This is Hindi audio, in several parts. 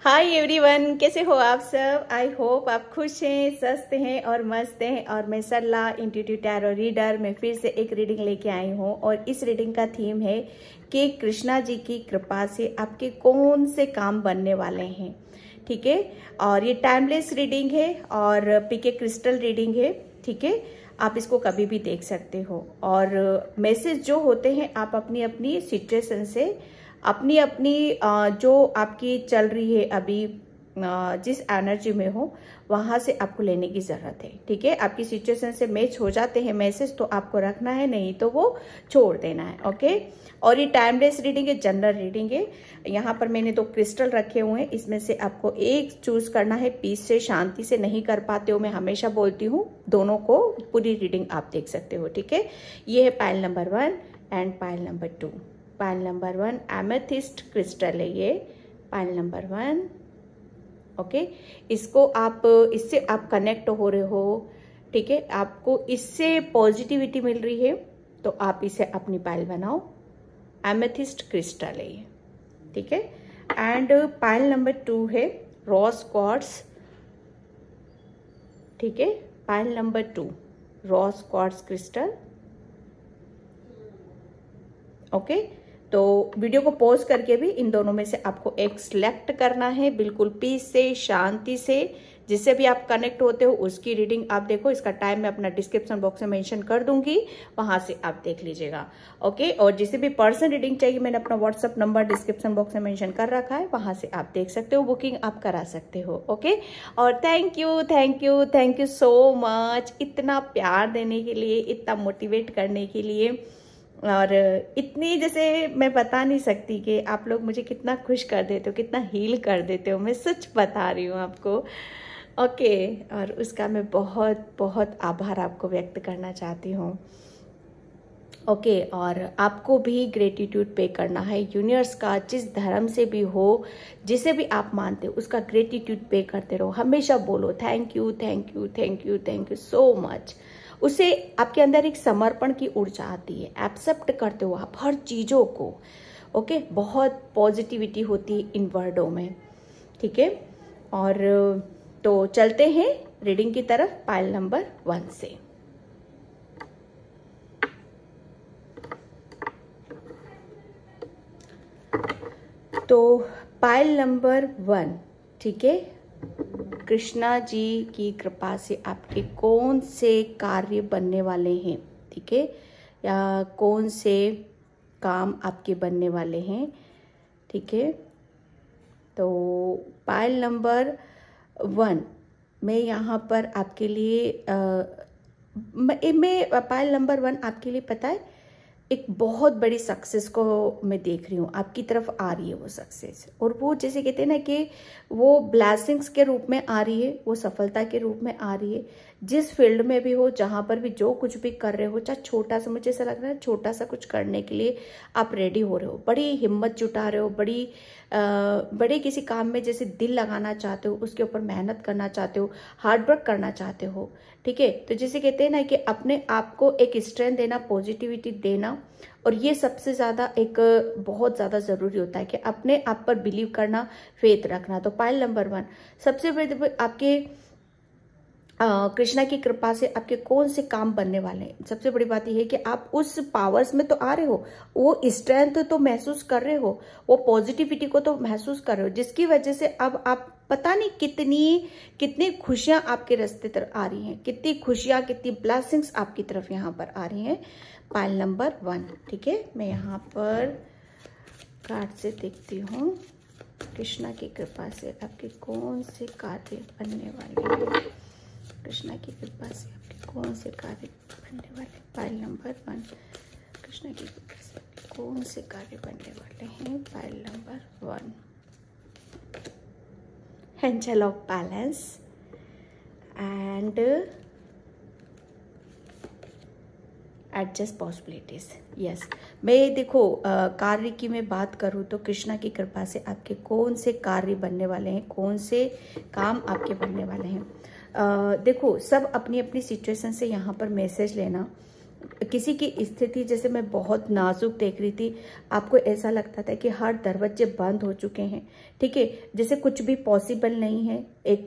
हाय एवरीवन, कैसे हो आप सब। आई होप आप खुश हैं, स्वस्थ हैं और मस्त हैं। और मैं सरला इंट्यूटिव टैरो रीडर में फिर से एक रीडिंग लेके आई हूँ। और इस रीडिंग का थीम है कि कृष्णा जी की कृपा से आपके कौन से काम बनने वाले हैं। ठीक है, और ये टाइमलेस रीडिंग है और पीके क्रिस्टल रीडिंग है। ठीक है, आप इसको कभी भी देख सकते हो। और मैसेज जो होते हैं आप अपनी अपनी सिचुएशन से, अपनी अपनी जो आपकी चल रही है अभी, जिस एनर्जी में हो वहां से आपको लेने की जरूरत है। ठीक है, आपकी सिचुएशन से मैच हो जाते हैं मैसेज तो आपको रखना है, नहीं तो वो छोड़ देना है। ओके, और ये टाइमलेस रीडिंग है, जनरल रीडिंग है। यहाँ पर मैंने 2 क्रिस्टल रखे हुए हैं, इसमें से आपको एक चूज करना है। पीस से, शांति से नहीं कर पाते हो, मैं हमेशा बोलती हूँ, दोनों को पूरी रीडिंग आप देख सकते हो। ठीक है, ये है pile number 1 and pile number 2। Pile number 1 amethyst crystal है, ये पाइल नंबर 1। ओके, इसको आप, इससे आप कनेक्ट हो रहे हो। ठीक है, आपको इससे पॉजिटिविटी मिल रही है तो आप इसे अपनी पाइल बनाओ। एमेथिस्ट क्रिस्टल है ये। ठीक है, एंड पाइल नंबर 2 है रोज क्वार्ट्ज। ठीक है, पाइल नंबर 2 रोज क्वार्ट्ज क्रिस्टल। ओके, तो वीडियो को पॉज करके भी इन दोनों में से आपको एक सिलेक्ट करना है, बिल्कुल पीस से, शांति से, जिससे भी आप कनेक्ट होते हो उसकी रीडिंग आप देखो। इसका टाइम मैं अपना डिस्क्रिप्शन बॉक्स में मेंशन कर दूंगी, वहां से आप देख लीजिएगा। ओके, और जिसे भी पर्सनल रीडिंग चाहिए मैंने अपना व्हाट्सअप नंबर डिस्क्रिप्शन बॉक्स में मेंशन कर रखा है, वहां से आप देख सकते हो, बुकिंग आप करा सकते हो। ओके, और thank you thank you thank you so much इतना प्यार देने के लिए, इतना मोटिवेट करने के लिए। और इतनी, जैसे मैं बता नहीं सकती कि आप लोग मुझे कितना खुश कर देते हो, कितना हील कर देते हो, मैं सच बता रही हूँ आपको। ओके, और उसका मैं बहुत बहुत आभार आपको व्यक्त करना चाहती हूँ। ओके, और आपको भी ग्रेटिट्यूड पे करना है यूनिवर्स का, जिस धर्म से भी हो, जिसे भी आप मानते हो उसका ग्रेटिट्यूड पे करते रहो। हमेशा बोलो thank you thank you thank you thank you so much. उससे आपके अंदर एक समर्पण की ऊर्जा आती है, एक्सेप्ट करते हो आप हर चीज़ों को। ओके, बहुत पॉजिटिविटी होती है इन वर्डों में। ठीक है, और तो चलते हैं रीडिंग की तरफ पाइल नंबर 1 से। तो पाइल नंबर 1, ठीक है, कृष्णा जी की कृपा से आपके कौन से कार्य बनने वाले हैं। ठीक है, या कौन से काम आपके बनने वाले हैं। ठीक है, तो पाइल नंबर 1 मैं यहाँ पर आपके लिए मैं पाइल नंबर 1 आपके लिए पता है एक बहुत बड़ी सक्सेस को मैं देख रही हूँ, आपकी तरफ आ रही है वो सक्सेस। और वो जैसे कहते हैं ना कि वो ब्लेसिंग्स के रूप में आ रही है, वो सफलता के रूप में आ रही है। जिस फील्ड में भी हो, जहाँ पर भी जो कुछ भी कर रहे हो, चाहे छोटा सा, मुझे ऐसा लग रहा है छोटा सा कुछ करने के लिए आप रेडी हो रहे हो, बड़ी हिम्मत जुटा रहे हो, बड़े किसी काम में जैसे दिल लगाना चाहते हो, उसके ऊपर मेहनत करना चाहते हो, हार्डवर्क करना चाहते हो। ठीक है, तो जैसे कहते हैं ना कि अपने आप को एक स्ट्रेंथ देना, पॉजिटिविटी देना, और ये सबसे ज़्यादा एक बहुत ज़्यादा ज़रूरी होता है कि अपने आप पर बिलीव करना, फेथ रखना। तो पाइल नंबर 1 सबसे बड़े आपके कृष्णा की कृपा से आपके कौन से काम बनने वाले हैं। सबसे बड़ी बात यह है कि आप उस पावर्स में तो आ रहे हो, वो स्ट्रेंथ तो महसूस कर रहे हो, वो पॉजिटिविटी को तो महसूस कर रहे हो, जिसकी वजह से अब आप पता नहीं कितनी खुशियां आपके रास्ते तरफ आ रही हैं, कितनी खुशियां, कितनी ब्लेसिंग्स आपकी तरफ यहाँ पर आ रही हैं। पाइल नंबर 1, ठीक है, मैं यहाँ पर कार्ड से देखती हूँ कृष्णा की कृपा से आपके कौन से कार्य बनने वाले हैं। कृष्णा की कृपा से आपके कौन से कार्य बनने वाले। पाइल नंबर 1 कृष्णा की कृपा से कौन से कार्य बनने वाले हैं। Pile number 1 angel of balance and adjust possibilities. Yes, मैं देखो कार्य की मैं बात करूँ तो कृष्णा की कृपा से आपके कौन से कार्य बनने वाले हैं, कौन से काम आपके बनने वाले हैं। देखो सब अपनी अपनी सिचुएशन से यहाँ पर मैसेज लेना। किसी की स्थिति जैसे मैं बहुत नाजुक देख रही थी, आपको ऐसा लगता था कि हर दरवाजे बंद हो चुके हैं, ठीक है, जैसे कुछ भी पॉसिबल नहीं है। एक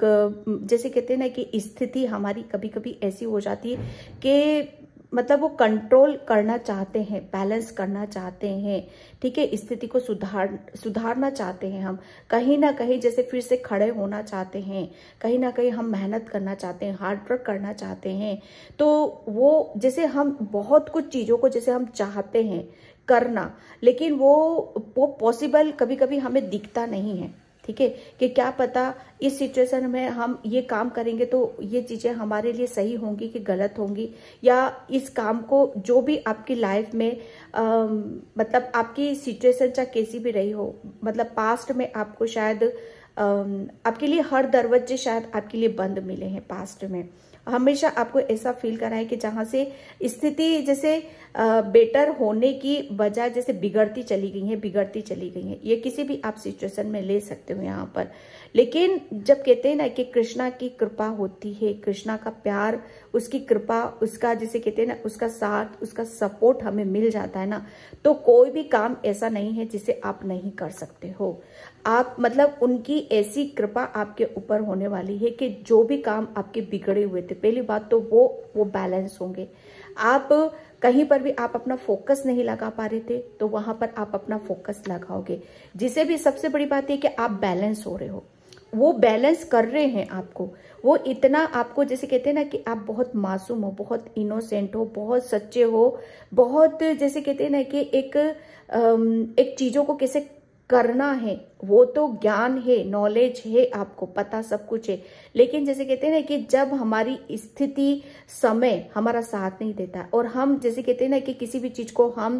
जैसे कहते हैं ना कि स्थिति हमारी कभी कभी ऐसी हो जाती है कि मतलब वो कंट्रोल करना चाहते हैं, बैलेंस करना चाहते हैं, ठीक है, स्थिति को सुधारना चाहते हैं हम, कहीं ना कहीं जैसे फिर से खड़े होना चाहते हैं, कहीं ना कहीं हम मेहनत करना चाहते हैं, हार्ड वर्क करना चाहते हैं। तो वो जैसे हम बहुत कुछ चीज़ों को जैसे हम चाहते हैं करना, लेकिन वो पॉसिबल कभी कभी हमें दिखता नहीं है, ठीक है, कि क्या पता इस सिचुएशन में हम ये काम करेंगे तो ये चीज़ें हमारे लिए सही होंगी कि गलत होंगी, या इस काम को जो भी आपकी लाइफ में मतलब आपकी सिचुएशन चाहे कैसी भी रही हो, मतलब पास्ट में आपको शायद आपके लिए हर दरवाजे शायद आपके लिए बंद मिले हैं, पास्ट में हमेशा आपको ऐसा फील करा है कि जहां से स्थिति जैसे बेटर होने की बजाय जैसे बिगड़ती चली गई है। ये किसी भी आप सिचुएशन में ले सकते हो यहाँ पर। लेकिन जब कहते हैं ना कि कृष्णा की कृपा होती है, कृष्णा का प्यार, उसकी कृपा, उसका जैसे कहते हैं ना उसका साथ, उसका सपोर्ट हमें मिल जाता है ना, तो कोई भी काम ऐसा नहीं है जिसे आप नहीं कर सकते हो। आप मतलब उनकी ऐसी कृपा आपके ऊपर होने वाली है कि जो भी काम आपके बिगड़े हुए थे, पहली बात तो वो बैलेंस होंगे। आप कहीं पर भी आप अपना फोकस नहीं लगा पा रहे थे तो वहां पर आप अपना फोकस लगाओगे। जिसे भी सबसे बड़ी बात है कि आप बैलेंस हो रहे हो, वो बैलेंस कर रहे हैं आपको, वो इतना आपको जैसे कहते हैं ना कि आप बहुत मासूम हो, बहुत इनोसेंट हो, बहुत सच्चे हो, बहुत जैसे कहते हैं ना कि एक चीजों को कैसे करना है वो तो ज्ञान है, नॉलेज है, आपको पता सब कुछ है। लेकिन जैसे कहते हैं ना कि जब हमारी स्थिति, समय हमारा साथ नहीं देता और हम जैसे कहते हैं ना कि किसी भी चीज को हम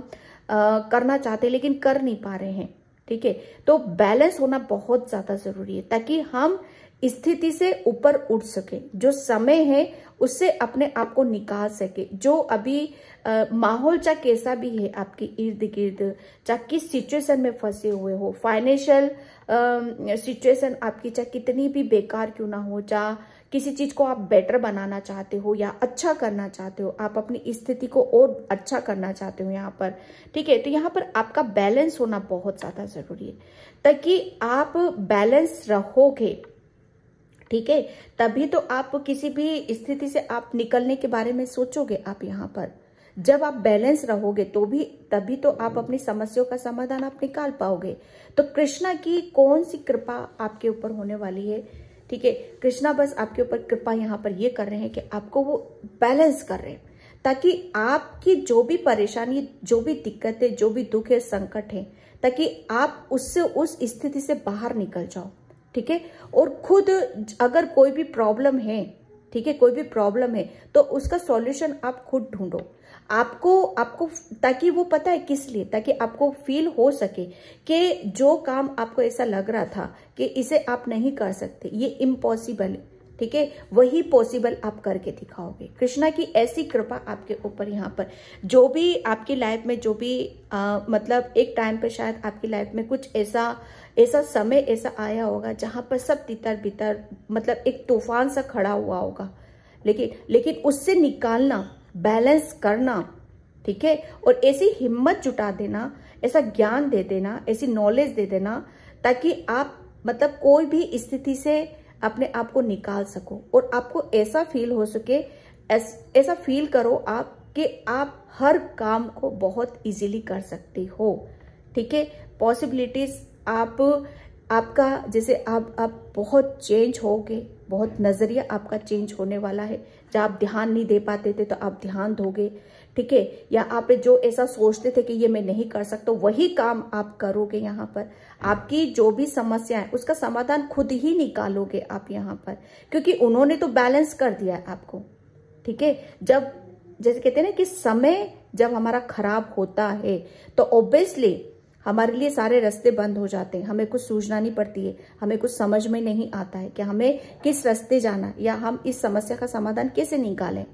करना चाहते हैं लेकिन कर नहीं पा रहे हैं, ठीक है, तो बैलेंस होना बहुत ज्यादा जरूरी है ताकि हम स्थिति से ऊपर उठ सके, जो समय है उससे अपने आप को निकाल सके। जो अभी माहौल चाहे कैसा भी है आपके इर्द गिर्द, चाहे किस सिचुएशन में फंसे हुए हो, फाइनेंशियल सिचुएशन आपकी चाहे कितनी भी बेकार क्यों ना हो, चाहे किसी चीज को आप बेटर बनाना चाहते हो या अच्छा करना चाहते हो, आप अपनी स्थिति को और अच्छा करना चाहते हो यहाँ पर, ठीक है, तो यहाँ पर आपका बैलेंस होना बहुत ज्यादा जरूरी है ताकि आप बैलेंस रहोगे, ठीक है, तभी तो आप किसी भी स्थिति से आप निकलने के बारे में सोचोगे। आप यहाँ पर जब आप बैलेंस रहोगे तो भी तभी तो आप अपनी समस्याओं का समाधान आप निकाल पाओगे। तो कृष्णा की कौन सी कृपा आपके ऊपर होने वाली है, ठीक है, कृष्णा बस आपके ऊपर कृपा यहाँ पर ये कर रहे हैं कि आपको वो बैलेंस कर रहे हैं ताकि आपकी जो भी परेशानी, जो भी दिक्कतें, जो भी दुख है, संकट है, ताकि आप उससे, उस स्थिति से बाहर निकल जाओ, ठीक है। और खुद अगर कोई भी प्रॉब्लम है, ठीक है, कोई भी प्रॉब्लम है तो उसका सॉल्यूशन आप खुद ढूंढो। आपको ताकि वो पता है किस लिए, ताकि आपको फील हो सके कि जो काम आपको ऐसा लग रहा था कि इसे आप नहीं कर सकते, ये इम्पॉसिबल है, ठीक है, वही पॉसिबल आप करके दिखाओगे। कृष्णा की ऐसी कृपा आपके ऊपर यहाँ पर, जो भी आपकी लाइफ में, जो भी मतलब एक टाइम पे शायद आपकी लाइफ में कुछ ऐसा समय ऐसा आया होगा जहां पर सब तितर बितर, मतलब एक तूफान सा खड़ा हुआ होगा, लेकिन उससे निकालना, बैलेंस करना, ठीक है, और ऐसी हिम्मत जुटा देना, ऐसा ज्ञान दे देना, ऐसी नॉलेज दे देना ताकि आप मतलब कोई भी स्थिति से अपने आप को निकाल सको और आपको ऐसा फील हो सके, ऐसा फील करो आप कि आप हर काम को बहुत इजीली कर सकते हो, ठीक है। पॉसिबिलिटीज आपका जैसे आप बहुत चेंज होगे, बहुत नजरिया आपका चेंज होने वाला है। जब आप ध्यान नहीं दे पाते थे तो आप ध्यान दोगे, ठीक है, या आप जो ऐसा सोचते थे कि ये मैं नहीं कर सकता, वही काम आप करोगे। यहाँ पर आपकी जो भी समस्या है उसका समाधान खुद ही निकालोगे आप यहाँ पर, क्योंकि उन्होंने तो बैलेंस कर दिया आपको, ठीक है। जब जैसे कहते हैं ना कि समय जब हमारा खराब होता है तो ऑब्वियसली हमारे लिए सारे रास्ते बंद हो जाते हैं, हमें कुछ सूझना नहीं पड़ती है, हमें कुछ समझ में नहीं आता है कि हमें किस रास्ते जाना या हम इस समस्या का समाधान कैसे निकालें,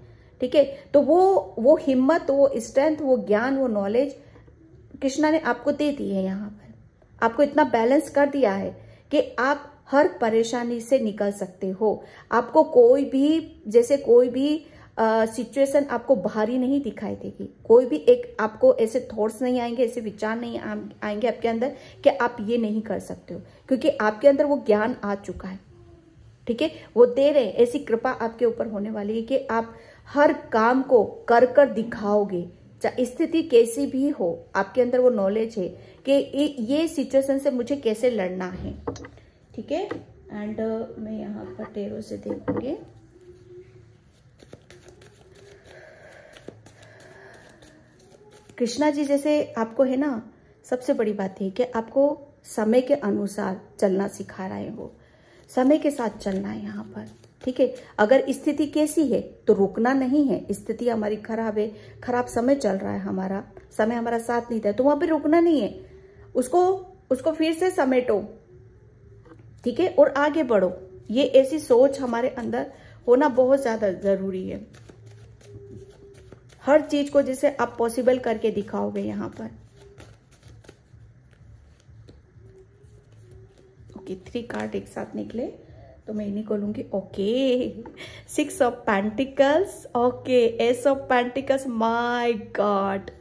ठीक है। तो वो हिम्मत, वो स्ट्रेंथ, वो ज्ञान, वो नॉलेज कृष्णा ने आपको दे दी है। यहाँ पर आपको इतना बैलेंस कर दिया है कि आप हर परेशानी से निकल सकते हो। आपको कोई भी सिचुएशन आपको भारी नहीं दिखाई देगी। कोई भी एक आपको ऐसे थॉट्स नहीं आएंगे, ऐसे विचार नहीं आएंगे आपके अंदर कि आप ये नहीं कर सकते हो, क्योंकि आपके अंदर वो ज्ञान आ चुका है। ठीक है, वो दे रहे हैं, ऐसी कृपा आपके ऊपर होने वाली है कि आप हर काम को कर दिखाओगे, चाहे स्थिति कैसी भी हो। आपके अंदर वो नॉलेज है कि ये सिचुएशन से मुझे कैसे लड़ना है। ठीक है, एंड मैं यहाँ पर टेरो से देखूंगी। कृष्णा जी जैसे आपको है ना, सबसे बड़ी बात है कि आपको समय के अनुसार चलना सिखा रहे हैं, वो समय के साथ चलना है यहाँ पर। ठीक है, अगर स्थिति कैसी है तो रुकना नहीं है। स्थिति हमारी खराब है, खराब समय चल रहा है, हमारा समय हमारा साथ नहीं था, तो वहां पे रुकना नहीं है, उसको फिर से समेटो। ठीक है, और आगे बढ़ो। ये ऐसी सोच हमारे अंदर होना बहुत ज्यादा जरूरी है। हर चीज को जैसे आप पॉसिबल करके दिखाओगे यहाँ पर। ओके, 3 कार्ड एक साथ निकले तो मैं इन्हीं को लूंगी। Okay, 6 of pentacles, okay, S of pentacles, my God,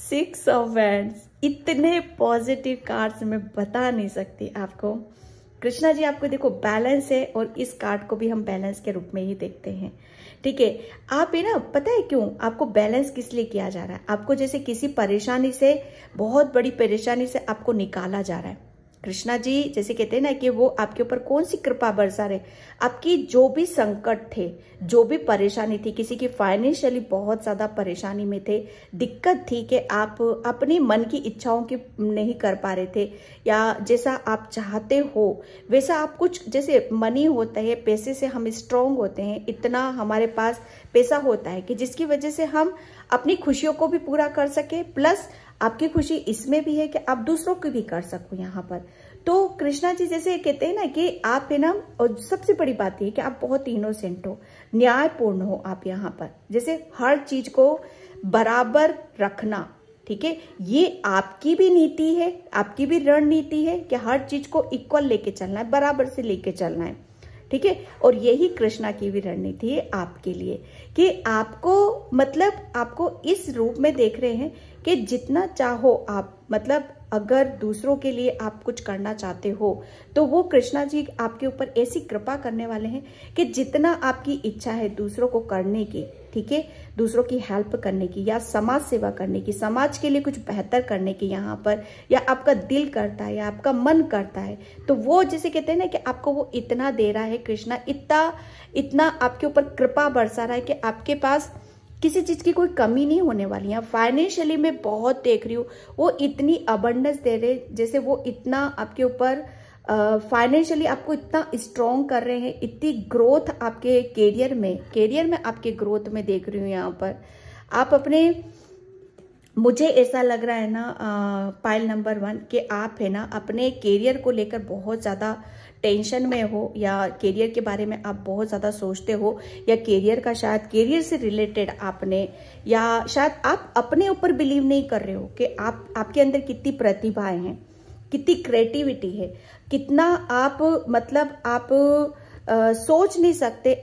6 of wands. इतने पॉजिटिव कार्ड्स मैं बता नहीं सकती आपको। कृष्णा जी आपको देखो बैलेंस है, और इस कार्ड को भी हम बैलेंस के रूप में ही देखते हैं। ठीक है, आप है ना, पता है क्यों आपको बैलेंस किस लिए किया जा रहा है? आपको जैसे किसी परेशानी से, बहुत बड़ी परेशानी से आपको निकाला जा रहा है। कृष्णा जी जैसे कहते हैं ना कि वो आपके ऊपर कौन सी कृपा बरसा रहे। आपकी जो भी संकट थे, जो भी परेशानी थी, किसी की फाइनेंशियली बहुत ज्यादा परेशानी में थे, दिक्कत थी कि आप अपनी मन की इच्छाओं की नहीं कर पा रहे थे, या जैसा आप चाहते हो वैसा आप कुछ, जैसे मनी होता है, पैसे से हम स्ट्रांग होते हैं, इतना हमारे पास पैसा होता है कि जिसकी वजह से हम अपनी खुशियों को भी पूरा कर सके, प्लस आपकी खुशी इसमें भी है कि आप दूसरों की भी कर सको यहाँ पर। तो कृष्णा जी जैसे कहते हैं ना कि आप है ना, और सबसे बड़ी बात है कि आप बहुत इनोसेंट हो, न्यायपूर्ण हो आप यहाँ पर, जैसे हर चीज को बराबर रखना। ठीक है, ये आपकी भी नीति है, आपकी भी रणनीति है कि हर चीज को इक्वल लेके चलना है, बराबर से लेके चलना है। ठीक है, और यही कृष्णा की भी रणनीति है आपके लिए कि आपको, मतलब आपको इस रूप में देख रहे हैं कि जितना चाहो आप, मतलब अगर दूसरों के लिए आप कुछ करना चाहते हो तो वो कृष्णा जी आपके ऊपर ऐसी कृपा करने वाले हैं कि जितना आपकी इच्छा है दूसरों को करने की, ठीक है, दूसरों की हेल्प करने की, या समाज सेवा करने की, समाज के लिए कुछ बेहतर करने की यहाँ पर, या आपका दिल करता है या आपका मन करता है, तो वो जैसे कहते हैं ना कि आपको वो इतना दे रहा है कृष्णा, इतना आपके ऊपर कृपा बरसा रहा है कि आपके पास किसी चीज की कोई कमी नहीं होने वाली है। फाइनेंशियली मैं बहुत देख रही हूँ, वो इतनी अबंडेंस दे रहे, जैसे वो इतना आपके ऊपर फाइनेंशियली आपको इतना स्ट्रॉन्ग कर रहे हैं, इतनी ग्रोथ आपके कैरियर में आपके ग्रोथ में देख रही हूँ यहाँ पर। आप अपने, मुझे ऐसा लग रहा है ना पाइल नंबर 1 कि आप है ना अपने कैरियर को लेकर बहुत ज़्यादा टेंशन में हो, या कैरियर के बारे में आप बहुत ज़्यादा सोचते हो, या कैरियर का शायद कैरियर से रिलेटेड आपने, या शायद आप अपने ऊपर बिलीव नहीं कर रहे हो कि आपके अंदर कितनी प्रतिभाएं हैं, कितनी क्रिएटिविटी है, कितना आप, मतलब आप सोच नहीं सकते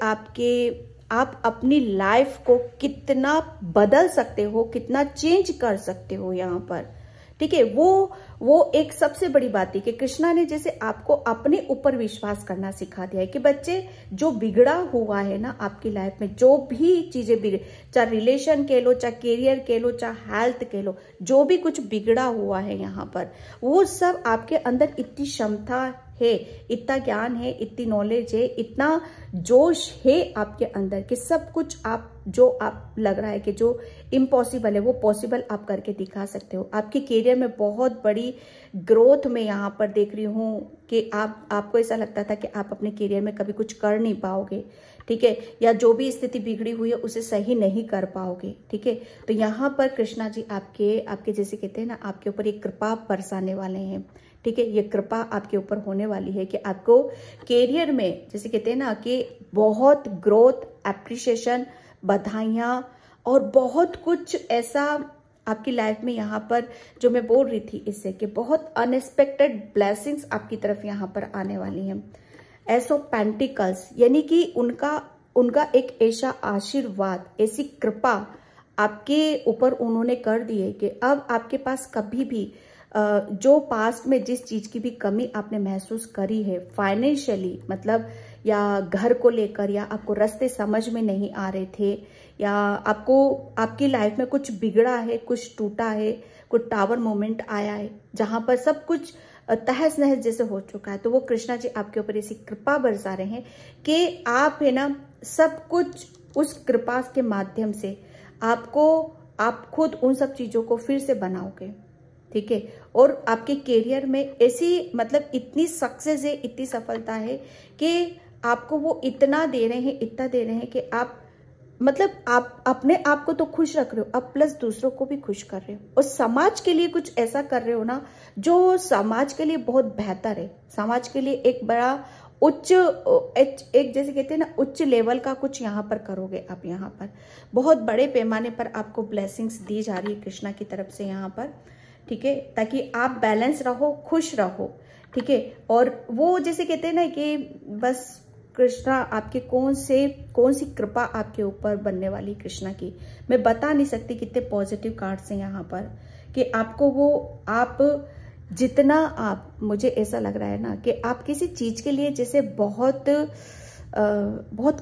आप अपनी लाइफ को कितना बदल सकते हो, कितना चेंज कर सकते हो यहाँ पर। ठीक है, वो एक सबसे बड़ी बात है कि कृष्णा ने जैसे आपको अपने ऊपर विश्वास करना सिखा दिया है कि बच्चे, जो बिगड़ा हुआ है ना आपकी लाइफ में, जो भी चीजें बिगड़े, चाहे रिलेशन कह लो, चाहे कैरियर कह लो, चाहे हेल्थ कह लो, जो भी कुछ बिगड़ा हुआ है यहाँ पर, वो सब आपके अंदर इतनी क्षमता है, इतना ज्ञान है, इतनी नॉलेज है, इतना जोश है आपके अंदर कि सब कुछ आप, जो आप लग रहा है कि जो इम्पॉसिबल है वो पॉसिबल आप करके दिखा सकते हो। आपके कैरियर में बहुत बड़ी ग्रोथ में यहाँ पर देख रही हूँ कि आपको ऐसा लगता था कि आप अपने कैरियर में कभी कुछ कर नहीं पाओगे, ठीक है, या जो भी स्थिति बिगड़ी हुई है उसे सही नहीं कर पाओगे। ठीक है, तो यहाँ पर कृष्णा जी आपके जैसे कहते हैं ना, आपके ऊपर एक कृपा बरसाने वाले हैं। ठीक है, ये कृपा आपके ऊपर होने वाली है कि आपको कैरियर में, जैसे कहते हैं ना कि बहुत ग्रोथ, एप्रिसिएशन, बधाइयाँ और बहुत कुछ ऐसा आपकी लाइफ में यहाँ पर, जो मैं बोल रही थी इससे, कि बहुत अनएक्सपेक्टेड ब्लेसिंग्स आपकी तरफ यहाँ पर आने वाली हैं। एस ऑफ पेंटिकल्स, यानी कि उनका उनका एक ऐसा आशीर्वाद, ऐसी कृपा आपके ऊपर उन्होंने कर दी है कि अब आपके पास कभी भी जो पास्ट में जिस चीज की भी कमी आपने महसूस करी है फाइनेंशियली, मतलब या घर को लेकर, या आपको रास्ते समझ में नहीं आ रहे थे, या आपको आपकी लाइफ में कुछ बिगड़ा है, कुछ टूटा है, कुछ टावर मोमेंट आया है जहां पर सब कुछ तहस नहस जैसे हो चुका है, तो वो कृष्णा जी आपके ऊपर ऐसी कृपा बरसा रहे हैं कि आप है ना सब कुछ उस कृपा के माध्यम से आप खुद उन सब चीजों को फिर से बनाओगे, ठीक है। और आपके करियर में ऐसी मतलब इतनी सक्सेस है, इतनी सफलता है कि आपको वो इतना दे रहे हैं कि आप मतलब आप अपने आप को तो खुश रख रहे हो, अब प्लस दूसरों को भी खुश कर रहे हो, और समाज के लिए कुछ ऐसा कर रहे हो ना जो समाज के लिए बहुत बेहतर है, समाज के लिए एक बड़ा उच्च एक जैसे कहते हैं ना उच्च लेवल का कुछ यहाँ पर करोगे आप। यहाँ पर बहुत बड़े पैमाने पर आपको ब्लेसिंग्स दी जा रही है कृष्णा की तरफ से यहाँ पर, ठीक है, ताकि आप बैलेंस रहो, खुश रहो, ठीक है। और वो जैसे कहते हैं ना कि बस कृष्णा आपके कौन सी कृपा आपके ऊपर बनने वाली कृष्णा की, मैं बता नहीं सकती कितने पॉजिटिव कार्ड्स हैं यहाँ पर कि आपको वो आप जितना आप, मुझे ऐसा लग रहा है ना कि आप किसी चीज के लिए जैसे बहुत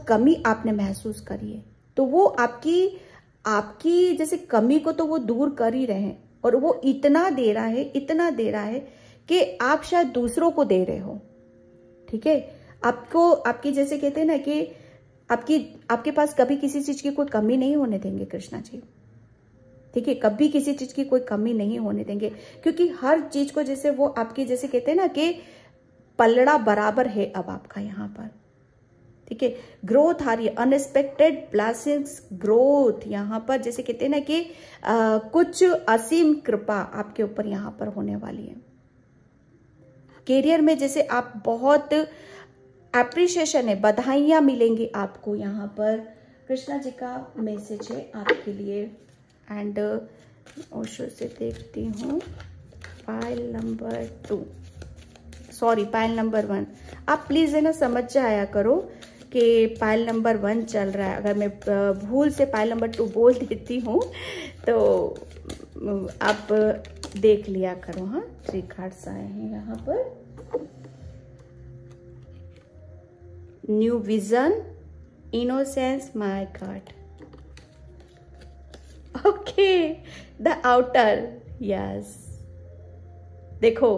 कमी आपने महसूस करी है, तो वो आपकी जैसे कमी को तो वो दूर कर ही रहे हैं, और वो इतना दे रहा है कि आप शायद दूसरों को दे रहे हो, ठीक है। आपको आपकी जैसे कहते हैं ना कि आपके पास कभी किसी चीज की कोई कमी नहीं होने देंगे कृष्णा जी, ठीक है, कभी किसी चीज की कोई कमी नहीं होने देंगे, क्योंकि हर चीज को जैसे वो आपकी जैसे कहते हैं ना कि पलड़ा बराबर है अब आपका यहाँ पर, ठीक है। ग्रोथ आ रही है, अनएक्सपेक्टेड ब्लेसिंग्स, ग्रोथ यहाँ पर जैसे कहते हैं ना कि कुछ असीम कृपा आपके ऊपर यहाँ पर होने वाली है। करियर में जैसे आप बहुत एप्रिशिएशन है, बधाइयां मिलेंगी आपको यहाँ पर, कृष्णा जी का मैसेज है आपके लिए। एंड ओशो से देखती हूँ pile number 2, sorry pile number 1, आप प्लीज है ना समझ जाया करो कि पाइल नंबर 1 चल रहा है, अगर मैं भूल से पाइल नंबर 2 बोल देती हूँ तो आप देख लिया करो। हाँ, 3 कार्ड्स आए हैं यहाँ पर, new vision, innocence, my God, okay, the outer, yes. देखो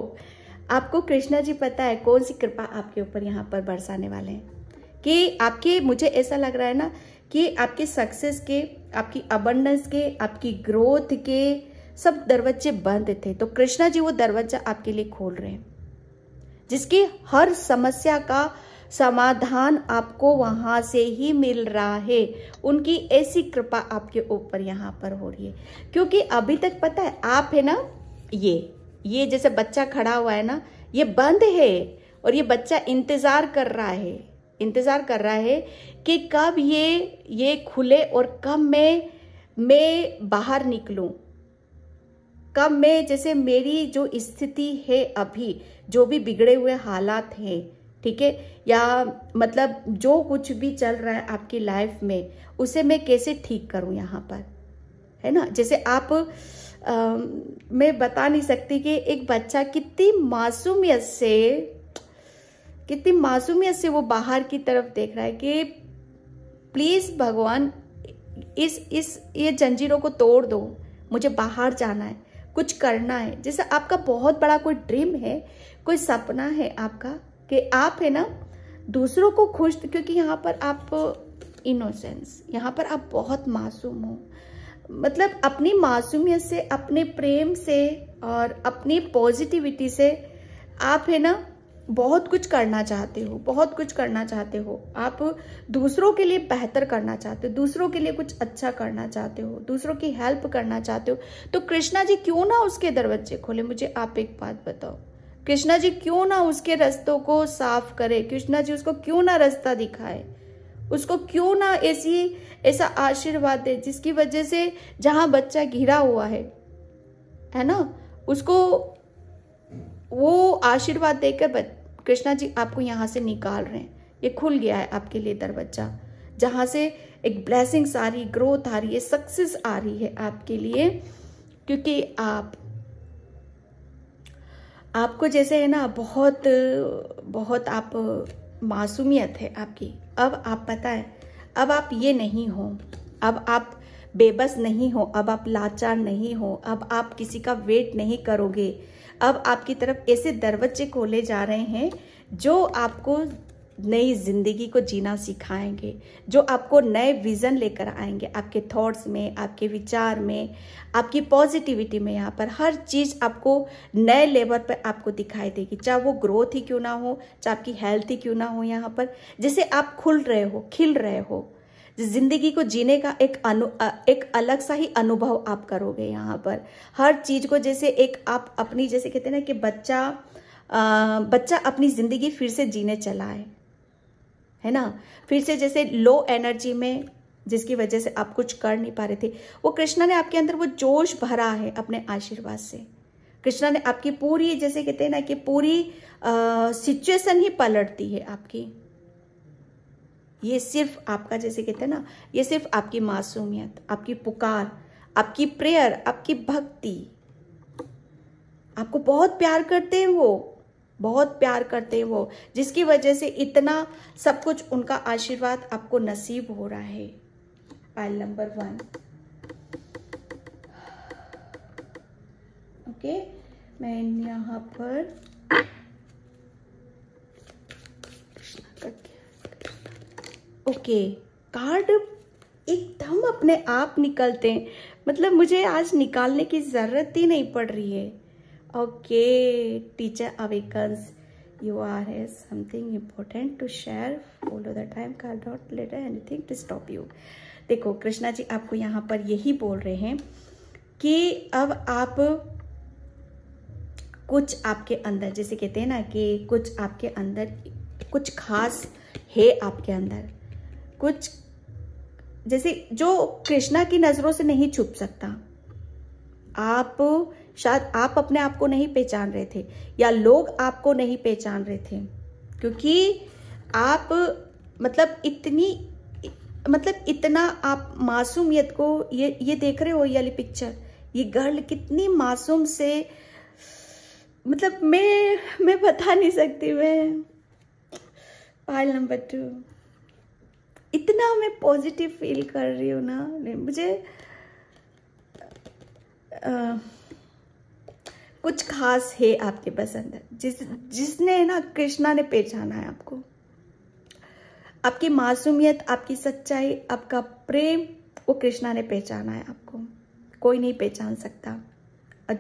आपको कृष्णा जी पता है कौन सी कृपा आपके ऊपर यहाँ पर बरसाने वाले हैं कि आपके, मुझे ऐसा लग रहा है ना कि आपके सक्सेस के, आपकी अबंडेंस के, आपकी ग्रोथ के सब दरवाजे बंद थे, तो कृष्णा जी वो दरवाजा आपके लिए खोल रहे हैं, जिसकी हर समस्या का समाधान आपको वहां से ही मिल रहा है। उनकी ऐसी कृपा आपके ऊपर यहाँ पर हो रही है, क्योंकि अभी तक पता है आप है ना, ये जैसे बच्चा खड़ा हुआ है ना, ये बंद है, और ये बच्चा इंतजार कर रहा है कि कब ये खुले और कब मैं बाहर निकलूं, कब मैं जैसे मेरी जो स्थिति है अभी, जो भी बिगड़े हुए हालात हैं, ठीक है, या मतलब जो कुछ भी चल रहा है आपकी लाइफ में, उसे मैं कैसे ठीक करूं यहाँ पर, है ना। जैसे आप मैं बता नहीं सकती कि एक बच्चा कितनी मासूमियत से वो बाहर की तरफ देख रहा है कि प्लीज भगवान ये जंजीरों को तोड़ दो, मुझे बाहर जाना है, कुछ करना है। जैसे आपका बहुत बड़ा कोई ड्रीम है, कोई सपना है आपका कि आप है ना दूसरों को खुश, क्योंकि यहाँ पर आप इनोसेंस, यहाँ पर आप बहुत मासूम हो, मतलब अपनी मासूमियत से, अपने प्रेम से और अपनी पॉजिटिविटी से आप है ना बहुत कुछ करना चाहते हो, आप दूसरों के लिए बेहतर करना चाहते हो, दूसरों के लिए कुछ अच्छा करना चाहते हो, दूसरों की हेल्प करना चाहते हो। तो कृष्णा जी क्यों ना उसके दरवाजे खोले, मुझे आप एक बात बताओ, कृष्णा जी क्यों ना उसके रास्तों को साफ करे, कृष्णा जी उसको क्यों ना रास्ता दिखाए, उसको क्यों ना ऐसा आशीर्वाद दे जिसकी वजह से जहां बच्चा घिरा हुआ है ना, उसको वो आशीर्वाद देकर कृष्णा जी आपको यहाँ से निकाल रहे हैं। ये खुल गया है आपके लिए दरवाजा, जहाँ से एक ब्लेसिंग्स आ रही, ग्रोथ आ रही है, सक्सेस आ रही है आपके लिए, क्योंकि आपको जैसे है ना बहुत बहुत आप मासूमियत है आपकी। अब आप पता है, अब आप ये नहीं हो, अब आप बेबस नहीं हो, अब आप लाचार नहीं हो, अब आप किसी का वेट नहीं करोगे। अब आपकी तरफ ऐसे दरवाजे खोले जा रहे हैं जो आपको नई जिंदगी को जीना सिखाएंगे, जो आपको नए विजन लेकर आएंगे आपके थॉट्स में, आपके विचार में, आपकी पॉजिटिविटी में। यहाँ पर हर चीज आपको नए लेवल पर आपको दिखाई देगी, चाहे वो ग्रोथ ही क्यों ना हो, चाहे आपकी हेल्थ ही क्यों ना हो। यहाँ पर जैसे आप खुल रहे हो, खिल रहे हो, जिंदगी को जीने का एक अलग सा ही अनुभव आप करोगे। यहाँ पर हर चीज को जैसे एक आप अपनी, जैसे कहते हैं ना कि बच्चा अपनी जिंदगी फिर से जीने चला है ना, फिर से जैसे लो एनर्जी में, जिसकी वजह से आप कुछ कर नहीं पा रहे थे, वो कृष्णा ने आपके अंदर वो जोश भरा है अपने आशीर्वाद से। कृष्णा ने आपकी पूरी, जैसे कहते हैं ना कि पूरी सिचुएशन ही पलटती है आपकी। ये सिर्फ आपका, जैसे कहते हैं ना, ये सिर्फ आपकी मासूमियत, आपकी पुकार, आपकी प्रेयर, आपकी भक्ति, आपको बहुत प्यार करते हैं वो, बहुत प्यार करते हैं वो, जिसकी वजह से इतना सब कुछ उनका आशीर्वाद आपको नसीब हो रहा है। Pile number 1। ओके, मैं यहाँ पर ओके कार्ड एकदम अपने आप निकलते हैं, मतलब मुझे आज निकालने की जरूरत ही नहीं पड़ रही है। Okay, teacher awakens, you are has something important to share, follow the time, card not let anything to stop you। देखो कृष्णा जी आपको यहाँ पर यही बोल रहे हैं कि अब आप कुछ आपके अंदर, जैसे कहते हैं ना कि कुछ आपके अंदर कुछ खास है आपके अंदर, कुछ जैसे जो कृष्णा की नजरों से नहीं छुप सकता। आप शायद आप अपने आप को नहीं पहचान रहे थे, या लोग आपको नहीं पहचान रहे थे, क्योंकि आप मतलब इतना आप मासूमियत को, ये देख रहे हो, ये वाली पिक्चर, ये गर्ल कितनी मासूम से, मतलब मैं बता नहीं सकती। मैं पाइल नंबर 2, इतना मैं पॉजिटिव फील कर रही हूँ ना, मुझे कुछ खास है आपके बस अंदर, जिसने ना कृष्णा ने पहचाना है आपको, आपकी मासूमियत, आपकी सच्चाई, आपका प्रेम, वो कृष्णा ने पहचाना है आपको, कोई नहीं पहचान सकता। और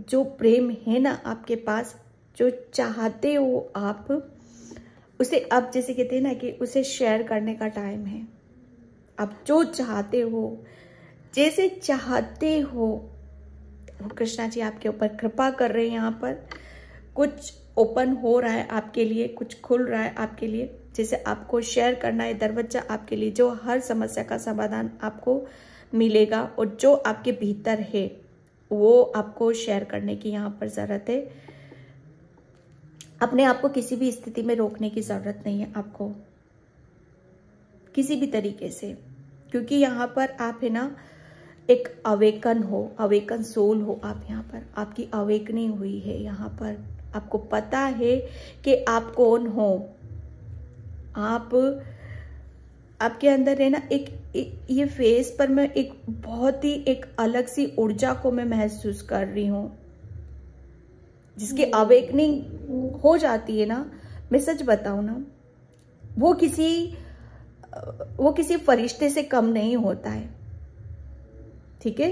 जो प्रेम है ना आपके पास, जो चाहते हो आप उसे, अब जैसे कहते हैं ना कि उसे शेयर करने का टाइम है। आप जो चाहते हो, जैसे चाहते हो, वो कृष्णा जी आपके ऊपर कृपा कर रहे हैं। यहाँ पर कुछ ओपन हो रहा है आपके लिए, कुछ खुल रहा है आपके लिए, जैसे आपको शेयर करना है दरवाजा आपके लिए, जो हर समस्या का समाधान आपको मिलेगा, और जो आपके भीतर है वो आपको शेयर करने की यहाँ पर जरूरत है। अपने आप को किसी भी स्थिति में रोकने की जरूरत नहीं है आपको, किसी भी तरीके से, क्योंकि यहाँ पर आप है ना एक अवेकन सोल हो आप। यहाँ पर आपकी अवेकनिंग हुई है। यहाँ पर आपको पता है कि आप कौन हो। आपके अंदर है ना एक ये फेस पर मैं एक बहुत ही एक अलग सी ऊर्जा को मैं महसूस कर रही हूँ, जिसकी अवेकनिंग हो जाती है ना। मैं सच बताऊं ना, वो किसी फरिश्ते से कम नहीं होता है, ठीक है,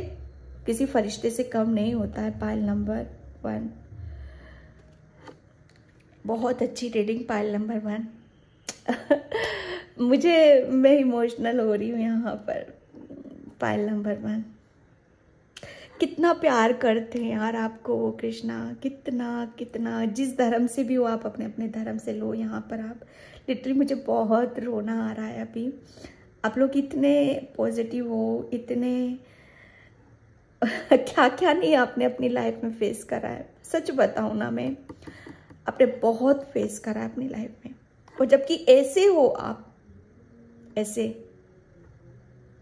किसी फरिश्ते से कम नहीं होता है। पाइल नंबर 1, बहुत अच्छी रीडिंग पाइल नंबर 1। मैं इमोशनल हो रही हूँ यहाँ पर। पाइल नंबर 1, कितना प्यार करते हैं यार आपको वो कृष्णा, कितना जिस धर्म से भी हो आप, अपने अपने धर्म से लो। यहाँ पर आप लिटरली, मुझे बहुत रोना आ रहा है अभी। आप लोग इतने पॉजिटिव हो, इतने क्या क्या नहीं आपने अपनी लाइफ में फेस करा है। सच बताऊं ना, मैं आपने बहुत फेस करा है अपनी लाइफ में, और जबकि ऐसे हो आप, ऐसे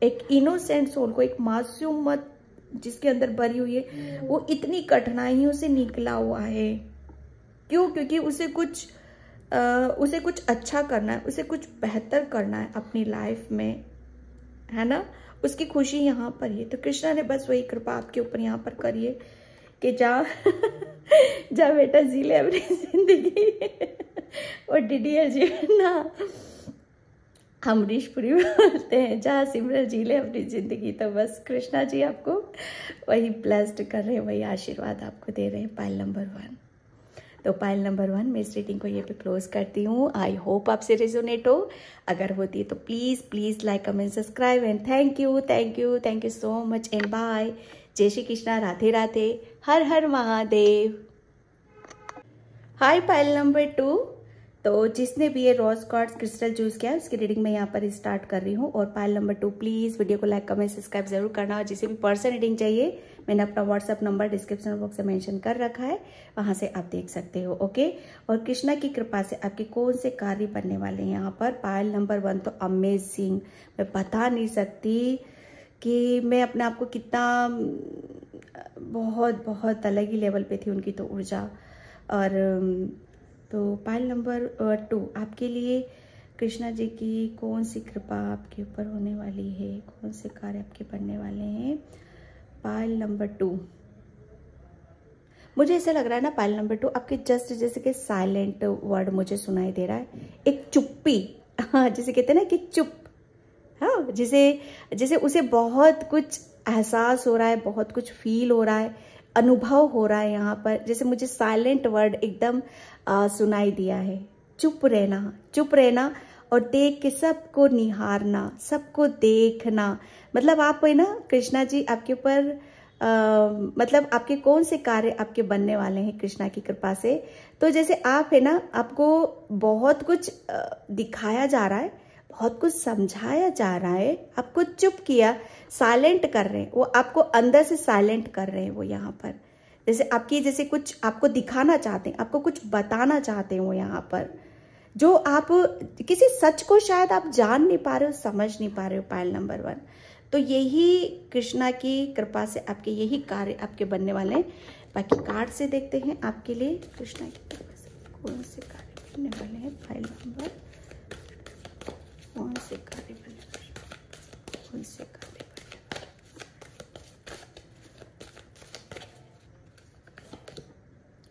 एक इनोसेंट सोल को, एक मासूमियत जिसके अंदर भरी हुई है, वो इतनी कठिनाइयों से निकला हुआ है। क्यों? क्योंकि उसे कुछ अच्छा करना है, उसे कुछ बेहतर करना है अपनी लाइफ में, है ना। उसकी खुशी यहाँ पर ही है। तो कृष्णा ने बस वही कृपा आपके ऊपर यहाँ पर करी है कि जा जा बेटा जी ले अपनी जिंदगी और डीडीएल जीवन ना हम अमरीशपुरी बोलते हैं, जहाँ सिमरन जी ले अपनी ज़िंदगी। तो बस कृष्णा जी आपको वही ब्लेस्ड कर रहे हैं, वही आशीर्वाद आपको दे रहे हैं। Pile number 1। तो पाइल नंबर 1 मैं इस रीडिंग को ये पे क्लोज करती हूँ। आई होप आपसे रेजोनेट हो। अगर होती है तो please like comment subscribe and thank you so much and bye. जय Shri Krishna, Radhe Radhe, Har Har Mahadev. Hi pile number 2। तो जिसने भी ये रोज क्वार्ट्ज क्रिस्टल चूज किया उसकी रीडिंग मैं यहाँ पर स्टार्ट कर रही हूँ। और पाइल नंबर 2 प्लीज वीडियो को लाइक कमेंट सब्सक्राइब जरूर करना। और जिसे भी पर्सन रीडिंग चाहिए मैंने अपना व्हाट्सअप नंबर डिस्क्रिप्शन बॉक्स में मेंशन कर रखा है, वहां से आप देख सकते हो। ओके। और कृष्णा की कृपा से आपके कौन से कार्य बनने वाले हैं यहाँ पर। पाइल नंबर 1 तो अमेजिंग, मैं बता नहीं सकती कि मैं अपने आप को कितना बहुत अलग ही लेवल पे थी उनकी तो ऊर्जा। और तो पाइल नंबर 2 आपके लिए कृष्णा जी की कौन सी कृपा आपके ऊपर होने वाली है, कौन से कार्य आपके बनने वाले हैं। पाइल नंबर 2 मुझे ऐसा लग रहा है ना, पाइल नंबर 2 आपके जस्ट जैसे कि साइलेंट वर्ड मुझे सुनाई दे रहा है, एक चुप्पी। हाँ, जिसे कहते हैं ना कि चुप। हाँ, जैसे उसे बहुत कुछ एहसास हो रहा है, बहुत कुछ फील हो रहा है, अनुभव हो रहा है यहाँ पर। जैसे मुझे साइलेंट वर्ड एकदम सुनाई दिया है। चुप रहना और देख के सबको निहारना, सबको देखना। मतलब आप है ना कृष्णा जी आपके ऊपर मतलब आपके कौन से कार्य आपके बनने वाले हैं कृष्णा की कृपा से। तो जैसे आप है ना, आपको बहुत कुछ दिखाया जा रहा है, बहुत कुछ समझाया जा रहा है, आपको चुप किया, साइलेंट कर रहे हैं, वो आपको अंदर से साइलेंट कर रहे हैं वो यहाँ पर। जैसे कुछ आपको दिखाना चाहते हैं, आपको कुछ बताना चाहते हैं वो यहाँ पर, जो आप किसी सच को शायद आप जान नहीं पा रहे हो, समझ नहीं पा रहे हो। पाइल नंबर 1 तो यही कृष्णा की कृपा से आपके यही कार्य आपके बनने वाले हैं। बाकी कार्ड से देखते हैं आपके लिए कृष्णा की कृपा से कौन से कार्य बनने वाले हैं। पाइल नंबर कौन से कार्य बनने वाले, कौन से कार्य।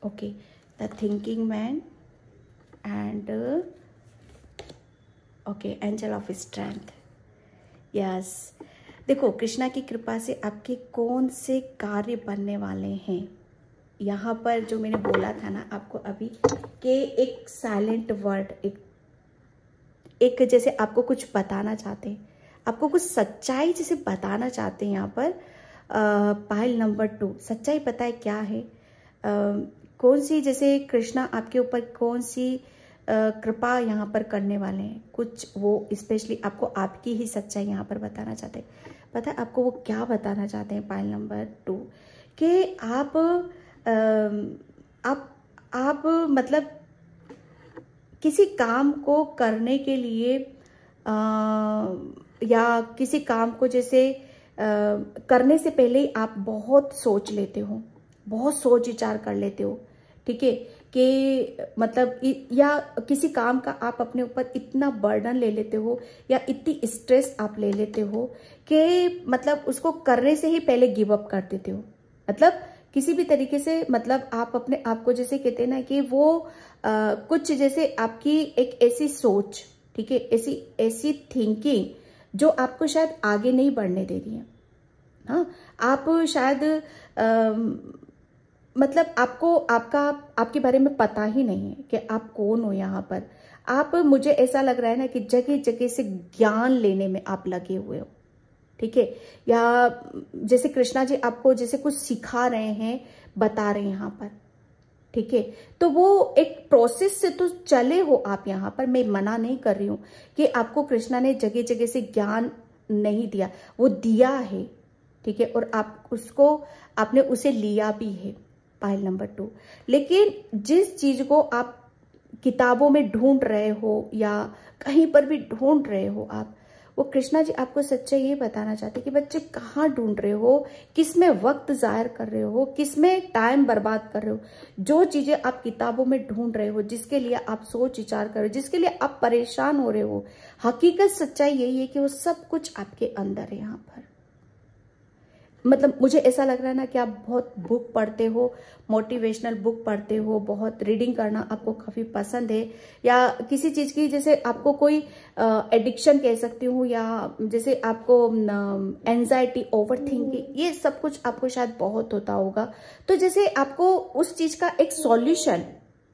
Okay, the thinking man and okay angel of strength. Yes, देखो कृष्णा की कृपा से आपके कौन से कार्य बनने वाले हैं यहाँ पर। जो मैंने बोला था ना आपको अभी कि एक साइलेंट वर्ड, एक जैसे आपको कुछ बताना चाहते हैं, आपको कुछ सच्चाई जैसे बताना चाहते हैं यहाँ पर। पाइल नंबर 2 सच्चाई पता है क्या है, कौन सी, जैसे कृष्णा आपके ऊपर कौन सी कृपा यहाँ पर करने वाले हैं, कुछ वो स्पेशली आपको आपकी ही सच्चाई यहाँ पर बताना चाहते हैं। पता है आपको वो क्या बताना चाहते हैं पाइल नंबर 2 कि आप मतलब किसी काम को करने के लिए या किसी काम को जैसे करने से पहले ही आप बहुत सोच लेते हो, बहुत सोच विचार कर लेते हो, ठीक है, कि मतलब या किसी काम का आप अपने ऊपर इतना बर्डन ले लेते हो या इतनी स्ट्रेस आप ले लेते हो कि मतलब उसको करने से ही पहले गिव अप कर देते हो। मतलब किसी भी तरीके से मतलब आप अपने आप को जैसे कहते हैं ना कि वो कुछ जैसे आपकी एक ऐसी सोच, ठीक है, ऐसी थिंकिंग जो आपको शायद आगे नहीं बढ़ने दे रही है। हाँ, आप शायद मतलब आपको आपके बारे में पता ही नहीं है कि आप कौन हो यहाँ पर। आप, मुझे ऐसा लग रहा है ना कि जगह जगह से ज्ञान लेने में आप लगे हुए हो, ठीक है, या जैसे कृष्णा जी आपको जैसे कुछ सिखा रहे हैं, बता रहे हैं यहाँ पर, ठीक है। तो वो एक प्रोसेस से तो चले हो आप यहाँ पर, मैं मना नहीं कर रही हूँ कि आपको कृष्णा ने जगह जगह से ज्ञान नहीं दिया, वो दिया है, ठीक है, और आपने उसे लिया भी है। पाइल नंबर 2 लेकिन जिस चीज को आप किताबों में ढूंढ रहे हो या कहीं पर भी ढूंढ रहे हो आप, वो कृष्णा जी आपको सच्चाई ये बताना चाहते कि बच्चे कहाँ ढूंढ रहे हो, किस में वक्त जाहिर कर रहे हो, किस में टाइम बर्बाद कर रहे हो। जो चीजें आप किताबों में ढूंढ रहे हो, जिसके लिए आप सोच विचार कर रहे हो, जिसके लिए आप परेशान हो रहे हो, हकीकत सच्चाई यही है कि वो सब कुछ आपके अंदर है यहाँ पर। मतलब मुझे ऐसा लग रहा है ना कि आप बहुत बुक पढ़ते हो, मोटिवेशनल बुक पढ़ते हो, बहुत रीडिंग करना आपको काफ़ी पसंद है, या किसी चीज़ की जैसे आपको कोई एडिक्शन कह सकती हूँ, या जैसे आपको एंजाइटी, ओवर थिंकिंग, ये सब कुछ आपको शायद बहुत होता होगा। तो जैसे आपको उस चीज़ का एक सॉल्यूशन,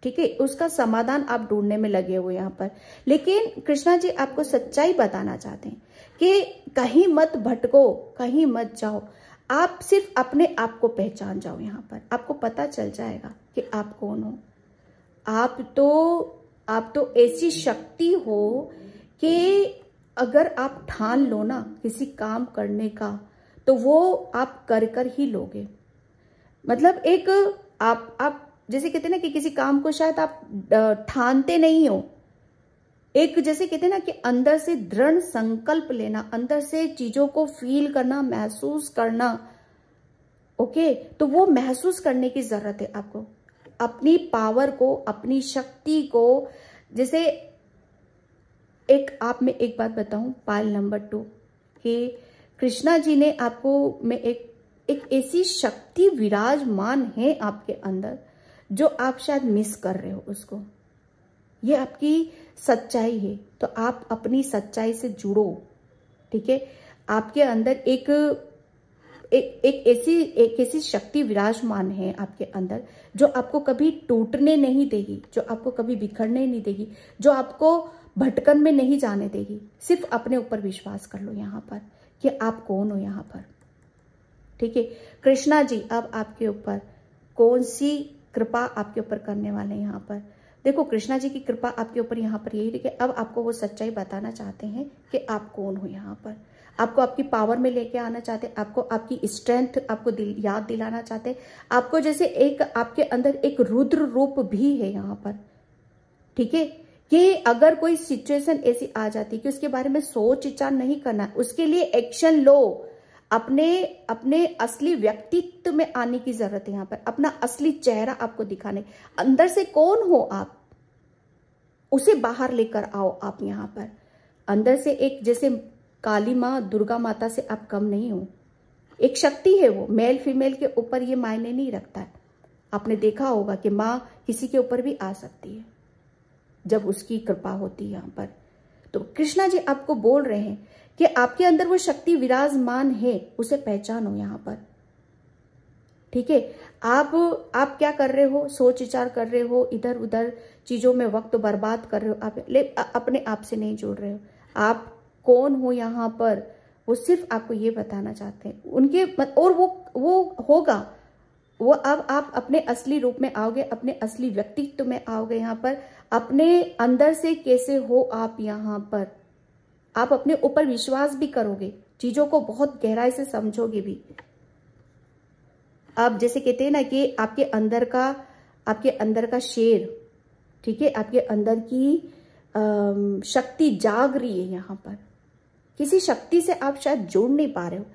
ठीक है, उसका समाधान आप ढूंढने में लगे हुए यहाँ पर। लेकिन कृष्णा जी आपको सच्चाई बताना चाहते हैं कि कहीं मत भटको, कहीं मत जाओ, आप सिर्फ अपने आप को पहचान जाओ। यहाँ पर आपको पता चल जाएगा कि आप कौन हो। आप तो ऐसी शक्ति हो कि अगर आप ठान लो ना किसी काम करने का, तो वो आप कर ही लोगे। मतलब एक आप जैसे कहते हैं ना कि किसी काम को शायद आप ठानते नहीं हो, एक जैसे कहते हैं ना कि अंदर से दृढ़ संकल्प लेना, अंदर से चीजों को फील करना, महसूस करना। ओके, तो वो महसूस करने की जरूरत है आपको, अपनी पावर को, अपनी शक्ति को। जैसे एक आप में एक बात बताऊं, पायल नंबर 2, कि कृष्णा जी ने आपको में एक ऐसी शक्ति विराजमान है आपके अंदर जो आप शायद मिस कर रहे हो उसको। ये आपकी सच्चाई है, तो आप अपनी सच्चाई से जुड़ो। ठीक है, आपके अंदर एक ऐसी शक्ति विराजमान है आपके अंदर जो आपको कभी टूटने नहीं देगी, जो आपको कभी बिखरने नहीं देगी, जो आपको भटकन में नहीं जाने देगी। सिर्फ अपने ऊपर विश्वास कर लो यहाँ पर कि आप कौन हो यहाँ पर। ठीक है, कृष्णा जी अब आपके ऊपर कौन सी कृपा आपके ऊपर करने वाले हैं यहाँ पर। देखो, कृष्णा जी की कृपा आपके ऊपर यहाँ पर यही है कि अब आपको वो सच्चाई बताना चाहते हैं कि आप कौन हो यहाँ पर। आपको आपकी पावर में लेके आना चाहते हैं, आपको आपकी स्ट्रेंथ आपको याद दिलाना चाहते हैं। आपको जैसे एक आपके अंदर एक रुद्र रूप भी है यहाँ पर। ठीक है, कि अगर कोई सिचुएशन ऐसी आ जाती कि उसके बारे में सोच विचार नहीं करना, उसके लिए एक्शन लो। अपने असली व्यक्तित्व में आने की जरूरत है यहाँ पर। अपना असली चेहरा आपको दिखाने, अंदर से कौन हो आप, उसे बाहर लेकर आओ आप यहाँ पर। अंदर से एक जैसे काली माँ, दुर्गा माता से आप कम नहीं हो। एक शक्ति है वो, मेल फीमेल के ऊपर ये मायने नहीं रखता है। आपने देखा होगा कि माँ किसी के ऊपर भी आ सकती है जब उसकी कृपा होती है यहाँ पर। तो कृष्णा जी आपको बोल रहे हैं कि आपके अंदर वो शक्ति विराजमान है, उसे पहचानो यहाँ पर। ठीक है, आप क्या कर रहे हो, सोच विचार कर रहे हो, इधर उधर चीजों में वक्त बर्बाद कर रहे हो, आप अपने आप से नहीं जुड़ रहे हो। आप कौन हो यहाँ पर, वो सिर्फ आपको ये बताना चाहते हैं उनके और वो होगा। वो अब आप अपने असली रूप में आओगे, अपने असली व्यक्तित्व में आओगे यहाँ पर। अपने अंदर से कैसे हो आप यहाँ पर, आप अपने ऊपर विश्वास भी करोगे, चीजों को बहुत गहराई से समझोगे भी। आप जैसे कहते हैं ना कि आपके अंदर का शेर, ठीक है, आपके अंदर की शक्ति जाग रही है यहाँ पर। किसी शक्ति से आप शायद जुड़ नहीं पा रहे हो।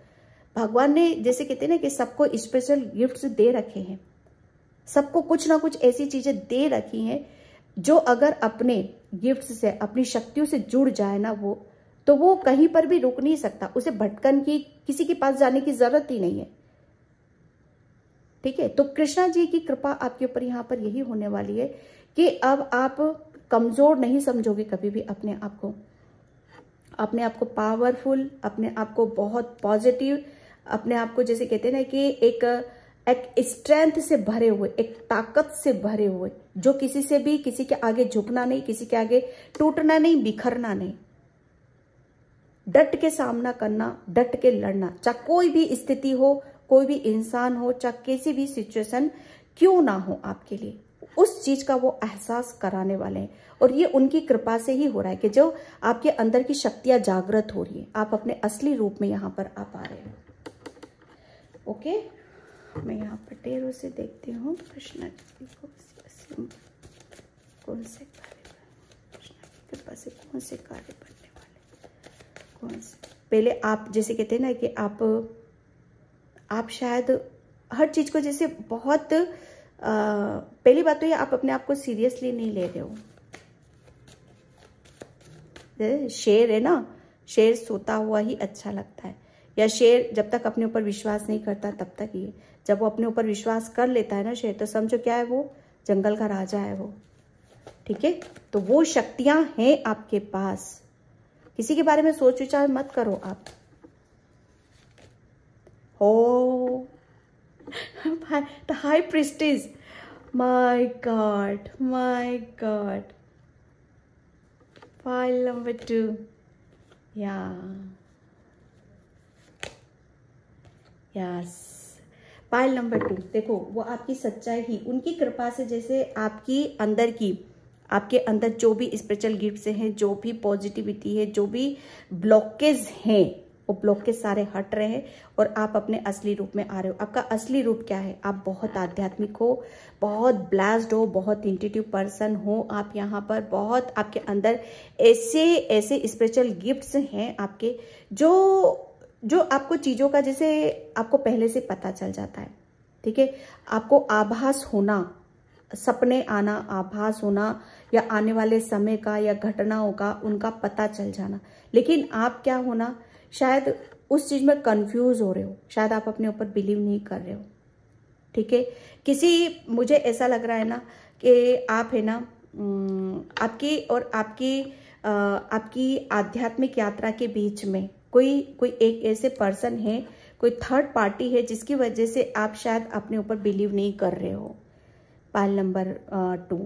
भगवान ने जैसे कहते हैं ना कि सबको स्पेशल गिफ्ट्स दे रखे हैं, सबको कुछ ना कुछ ऐसी चीजें दे रखी हैं जो अगर अपने गिफ्ट्स से, अपनी शक्तियों से जुड़ जाए ना तो वो कहीं पर भी रुक नहीं सकता। उसे भटकन की, किसी के पास जाने की जरूरत ही नहीं है। ठीक है, तो कृष्णा जी की कृपा आपके ऊपर यहाँ पर यही होने वाली है कि अब आप कमजोर नहीं समझोगे कभी भी अपने आप को। अपने आप को पावरफुल, अपने आप को बहुत पॉजिटिव, अपने आप को जैसे कहते हैं ना कि एक स्ट्रेंथ से भरे हुए, एक ताकत से भरे हुए, जो किसी के आगे झुकना नहीं, किसी के आगे टूटना नहीं, बिखरना नहीं। डट के सामना करना, डट के लड़ना, चाहे कोई भी स्थिति हो, कोई भी इंसान हो, चाहे किसी भी सिचुएशन क्यों ना हो आपके लिए, उस चीज का वो एहसास कराने वाले हैं। और ये उनकी कृपा से ही हो रहा है कि जो आपके अंदर की शक्तियां जागृत हो रही है, आप अपने असली रूप में यहाँ पर आ पा रहे हो। ओके, मैं यहाँ पर टेरो से देखती हूँ कृष्णा जी को कौन से कार्य, कृष्णा की कृपा से कौन से कार्य बनने वाले, पहले आप जैसे कहते हैं ना कि आप शायद हर चीज को जैसे बहुत पहली बात तो ये आप अपने आप को सीरियसली नहीं ले रहे हो। शेर है ना, शेर सोता हुआ ही अच्छा लगता है, या शेर जब तक अपने ऊपर विश्वास नहीं करता तब तक ये, जब वो अपने ऊपर विश्वास कर लेता है ना शेर, तो समझो क्या है, वो जंगल का राजा है वो। ठीक है, तो वो शक्तियां हैं आपके पास। किसी के बारे में सोच विचार मत करो आप। हो the high priestess, my God my God. File number 2, या यस, पाइल नंबर 2। देखो वो आपकी सच्चाई ही, उनकी कृपा से जैसे आपकी अंदर की, आपके अंदर जो भी स्पिरिचुअल गिफ्ट्स हैं, जो भी पॉजिटिविटी है, जो भी ब्लॉकेज हैं, वो ब्लॉकेज सारे हट रहे हैं और आप अपने असली रूप में आ रहे हो। आपका असली रूप क्या है? आप बहुत आध्यात्मिक हो, बहुत ब्लेस्ड हो, बहुत इंट्यूटिव पर्सन हो आप यहाँ पर। बहुत आपके अंदर ऐसे स्पिरिचुअल गिफ्ट्स हैं आपके, जो आपको चीज़ों का जैसे आपको पहले से पता चल जाता है। ठीक है, आपको आभास होना, सपने आना, आभास होना, या आने वाले समय का या घटनाओं का उनका पता चल जाना। लेकिन आप क्या होना, शायद उस चीज में कंफ्यूज हो रहे हो, शायद आप अपने ऊपर बिलीव नहीं कर रहे हो। ठीक है, मुझे ऐसा लग रहा है ना कि आप है ना, आपकी और आपकी आध्यात्मिक यात्रा के बीच में कोई एक ऐसे पर्सन है, कोई थर्ड पार्टी है जिसकी वजह से आप शायद अपने ऊपर बिलीव नहीं कर रहे हो। पाइल नंबर 2,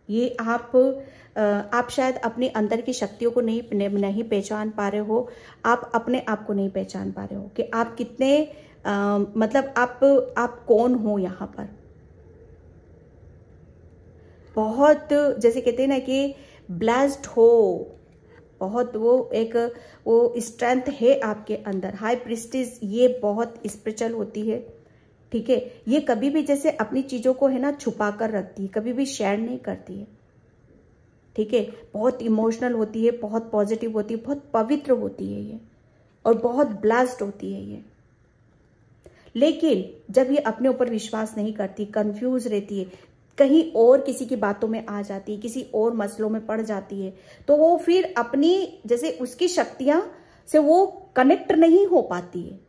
ये आप शायद अपने अंदर की शक्तियों को नहीं पहचान पा रहे हो। आप अपने आप को नहीं पहचान पा रहे हो कि आप कितने मतलब आप कौन हो यहाँ पर। बहुत जैसे कहते हैं ना कि ब्लेस्ड हो, बहुत वो स्ट्रेंथ है आपके अंदर। हाई प्रीस्टेस ये बहुत स्पिरिचुअल होती है। ठीक है, ये कभी भी जैसे अपनी चीजों को है ना छुपा कर रखती है, कभी भी शेयर नहीं करती है। ठीक है, बहुत इमोशनल होती है, बहुत पॉजिटिव होती है, बहुत पवित्र होती है ये, और बहुत ब्लेस्ड होती है ये। लेकिन जब ये अपने ऊपर विश्वास नहीं करती, कंफ्यूज रहती है, कहीं और किसी की बातों में आ जाती है, किसी और मसलों में पड़ जाती है, तो वो फिर अपनी जैसे उसकी शक्तियां से वो कनेक्ट नहीं हो पाती है,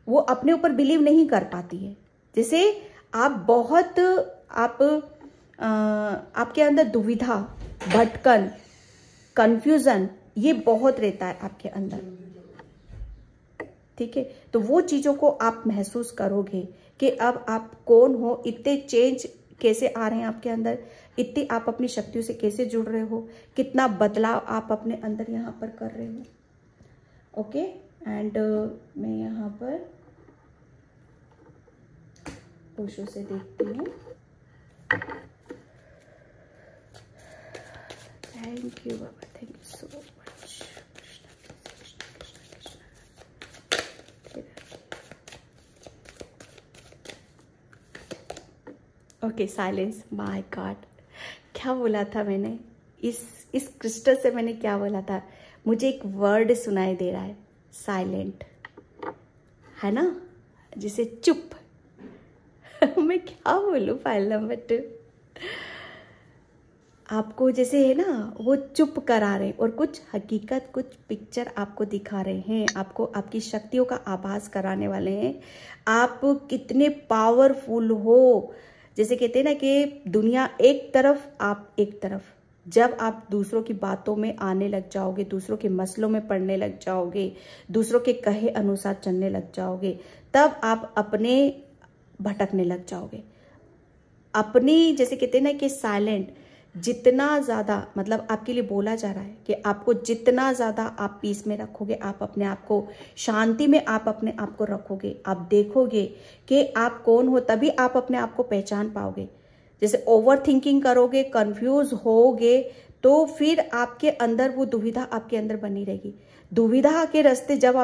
वो अपने ऊपर बिलीव नहीं कर पाती है। जैसे आपके अंदर दुविधा, भटकन, कंफ्यूजन ये बहुत रहता है आपके अंदर। ठीक है, तो वो चीजों को आप महसूस करोगे कि अब आप कौन हो, इतने चेंज कैसे आ रहे हैं आपके अंदर, इतनी आप अपनी शक्तियों से कैसे जुड़ रहे हो, कितना बदलाव आप अपने अंदर यहाँ पर कर रहे हो। ओके, एंड मैं यहाँ पर ओशो से देखती हूँ। Thank you Baba, thank you so much. Okay, silence. My God, क्या बोला था मैंने? इस क्रिस्टल से मैंने क्या बोला था? मुझे एक वर्ड सुनाई दे रहा है, साइलेंट, है ना, जिसे चुप। मैं क्या बोलूं? फाइल नंबर 2 आपको जैसे है ना वो चुप करा रहे और कुछ हकीकत, कुछ पिक्चर आपको दिखा रहे हैं, आपको आपकी शक्तियों का आभास कराने वाले हैं। आप कितने पावरफुल हो। जैसे कहते हैं ना कि दुनिया एक तरफ, आप एक तरफ। जब आप दूसरों की बातों में आने लग जाओगे, दूसरों के मसलों में पड़ने लग जाओगे, दूसरों के कहे अनुसार चलने लग जाओगे, तब आप अपने भटकने लग जाओगे। अपनी जैसे कहते हैं ना कि साइलेंट, जितना ज़्यादा मतलब आपके लिए बोला जा रहा है कि आपको जितना ज़्यादा आप पीस में रखोगे, आप अपने आप को शांति में आप अपने आप को रखोगे, आप देखोगे कि आप कौन हो, तभी आप अपने आप को पहचान पाओगे। जैसे ओवर थिंकिंग करोगे, कंफ्यूज होगे, तो फिर आपके अंदर वो दुविधा आपके अंदर बनी रहेगी। दुविधा के रास्ते जब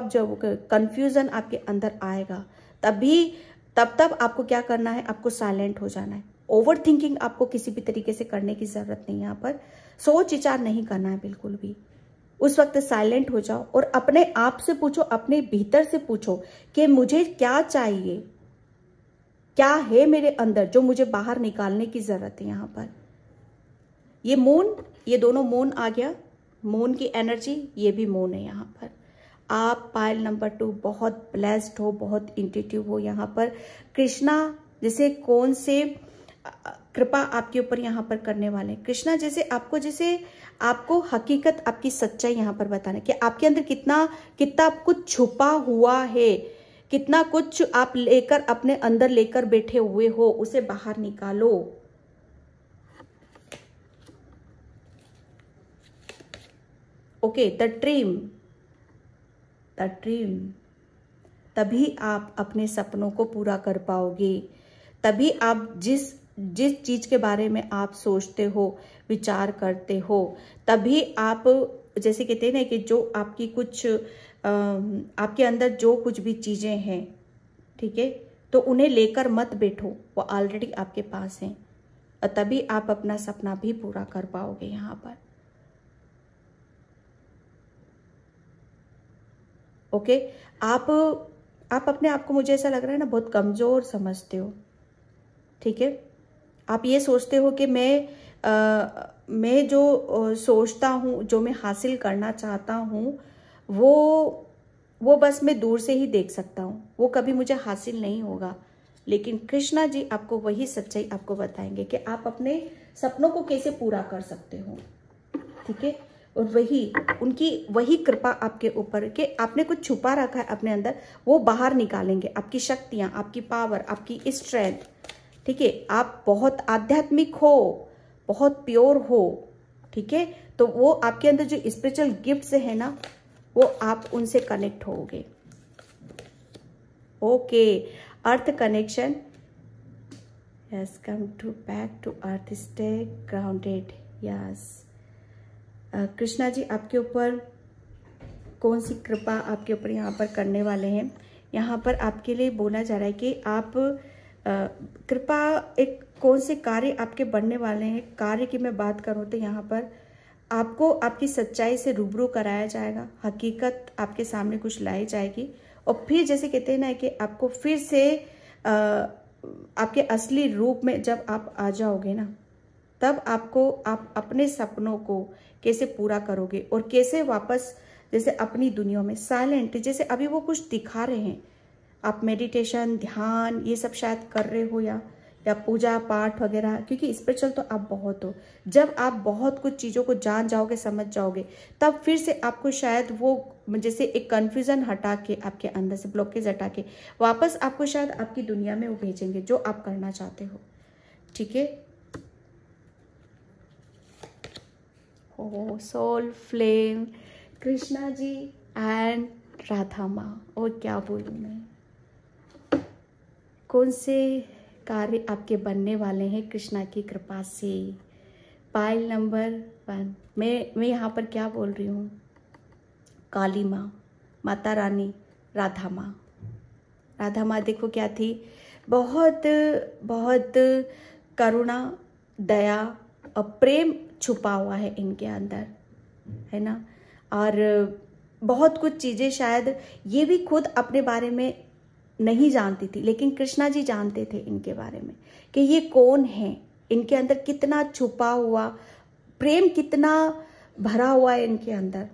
कंफ्यूजन आपके अंदर आएगा, तब आपको क्या करना है? आपको साइलेंट हो जाना है। ओवर थिंकिंग आपको किसी भी तरीके से करने की जरूरत नहीं है। यहाँ पर सोच विचार नहीं करना है बिल्कुल भी। उस वक्त साइलेंट हो जाओ और अपने आप से पूछो, अपने भीतर से पूछो कि मुझे क्या चाहिए, क्या है मेरे अंदर जो मुझे बाहर निकालने की जरूरत है। यहाँ पर ये मून, ये दोनों मून आ गया, मून की एनर्जी, ये भी मून है। यहाँ पर आप पाइल नंबर 2 बहुत ब्लेस्ड हो, बहुत इंट्यूटिव हो। यहाँ पर कृष्णा जैसे कौन से कृपा आपके ऊपर यहाँ पर करने वाले हैं। कृष्णा जैसे आपको हकीकत, आपकी सच्चाई यहाँ पर बताना कि आपके अंदर कितना कुछ छुपा हुआ है, कितना कुछ आप लेकर अपने अंदर लेकर बैठे हुए हो, उसे बाहर निकालो। ओके, द ड्रीम, तभी आप अपने सपनों को पूरा कर पाओगे। तभी आप जिस चीज के बारे में आप सोचते हो, विचार करते हो, तभी आप जैसे कहते हैं ना कि जो आपकी कुछ आपके अंदर जो कुछ भी चीजें हैं, ठीक है, तो उन्हें लेकर मत बैठो, वो ऑलरेडी आपके पास हैं, और तभी आप अपना सपना भी पूरा कर पाओगे। यहाँ पर ओके, आप अपने आप को, मुझे ऐसा लग रहा है ना, बहुत कमजोर समझते हो। ठीक है, आप ये सोचते हो कि मैं जो सोचता हूँ, जो मैं हासिल करना चाहता हूँ, वो बस मैं दूर से ही देख सकता हूँ, वो कभी मुझे हासिल नहीं होगा। लेकिन कृष्णा जी आपको वही सच्चाई आपको बताएंगे कि आप अपने सपनों को कैसे पूरा कर सकते हो। ठीक है, और उनकी वही कृपा आपके ऊपर कि आपने कुछ छुपा रखा है अपने अंदर, वो बाहर निकालेंगे। आपकी शक्तियां, आपकी पावर, आपकी स्ट्रेंथ, ठीक है, आप बहुत आध्यात्मिक हो, बहुत प्योर हो। ठीक है, तो वो आपके अंदर जो स्पिरिचुअल गिफ्ट्स है ना, वो आप उनसे कनेक्ट होगे। Okay, earth connection, yes, come to back to earth, stay grounded. Yes, Krishna ji आपके ऊपर कौन सी कृपा आपके ऊपर यहाँ पर करने वाले हैं। यहाँ पर आपके लिए बोला जा रहा है कि आप कृपा, एक कौन से कार्य आपके बनने वाले हैं। कार्य की मैं बात करूँ तो यहाँ पर आपको आपकी सच्चाई से रूबरू कराया जाएगा, हकीकत आपके सामने कुछ लाई जाएगी, और फिर जैसे कहते हैं ना कि आपको फिर से आपके असली रूप में जब आप आ जाओगे ना, तब आप अपने सपनों को कैसे पूरा करोगे और कैसे वापस जैसे अपनी दुनिया में साइलेंट, जैसे अभी वो कुछ दिखा रहे हैं, आप मेडिटेशन, ध्यान, ये सब शायद कर रहे हो, या पूजा पाठ वगैरह, क्योंकि स्पिरिचुअल तो आप बहुत हो। जब आप बहुत कुछ चीज़ों को जान जाओगे, समझ जाओगे, तब फिर से आपको शायद वो जैसे एक कन्फ्यूजन हटा के, आपके अंदर से ब्लॉकेज हटा के वापस आपको शायद आपकी दुनिया में वो भेजेंगे जो आप करना चाहते हो। ठीक है, soul flame, Krishna ji and Radha माँ, और क्या बोलूँ मैं, कौन से कार्य आपके बनने वाले हैं कृष्णा की कृपा से। पाइल नंबर 1, मैं यहाँ पर क्या बोल रही हूँ, काली माँ, माता रानी, राधा माँ। राधा माँ देखो क्या थी, बहुत बहुत करुणा, दया और प्रेम छुपा हुआ है इनके अंदर, है ना। और बहुत कुछ चीज़ें शायद ये भी खुद अपने बारे में नहीं जानती थी, लेकिन कृष्णा जी जानते थे इनके बारे में कि ये कौन है, इनके अंदर कितना छुपा हुआ प्रेम, कितना भरा हुआ है इनके अंदर,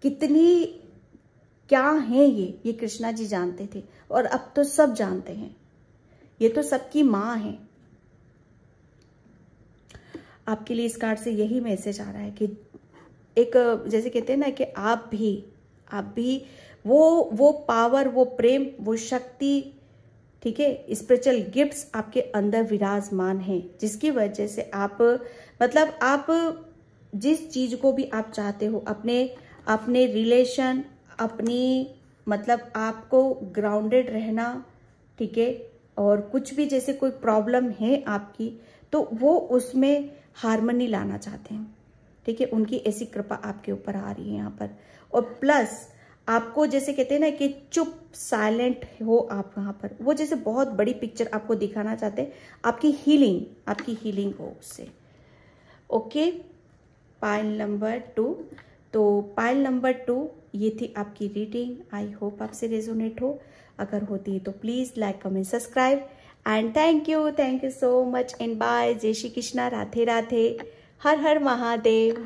कितनी क्या है ये कृष्णा जी जानते थे, और अब तो सब जानते हैं। ये तो सबकी माँ है। आपके लिए इस कार्ड से यही मैसेज आ रहा है कि एक जैसे कहते हैं ना कि आप भी वो पावर, वो प्रेम, वो शक्ति, ठीक है, स्पिरिचुअल गिफ्ट्स आपके अंदर विराजमान है, जिसकी वजह से आप मतलब आप जिस चीज को भी आप चाहते हो, अपने रिलेशन, अपनी मतलब आपको ग्राउंडेड रहना, ठीक है, और कुछ भी जैसे कोई प्रॉब्लम है आपकी, तो वो उसमें हार्मनी लाना चाहते हैं। ठीक है, उनकी ऐसी कृपा आपके ऊपर आ रही है यहाँ पर। और प्लस आपको जैसे कहते हैं ना कि चुप, साइलेंट हो आप यहाँ पर, वो जैसे बहुत बड़ी पिक्चर आपको दिखाना चाहते हैं, आपकी हीलिंग हो उससे। ओके, पाइल नंबर 2, तो पाइल नंबर 2 ये थी आपकी रीडिंग। आई होप आपसे रेजोनेट हो। अगर होती है तो please like comment subscribe and thank you so much and bye. जय श्री कृष्णा, राधे राधे, हर हर महादेव।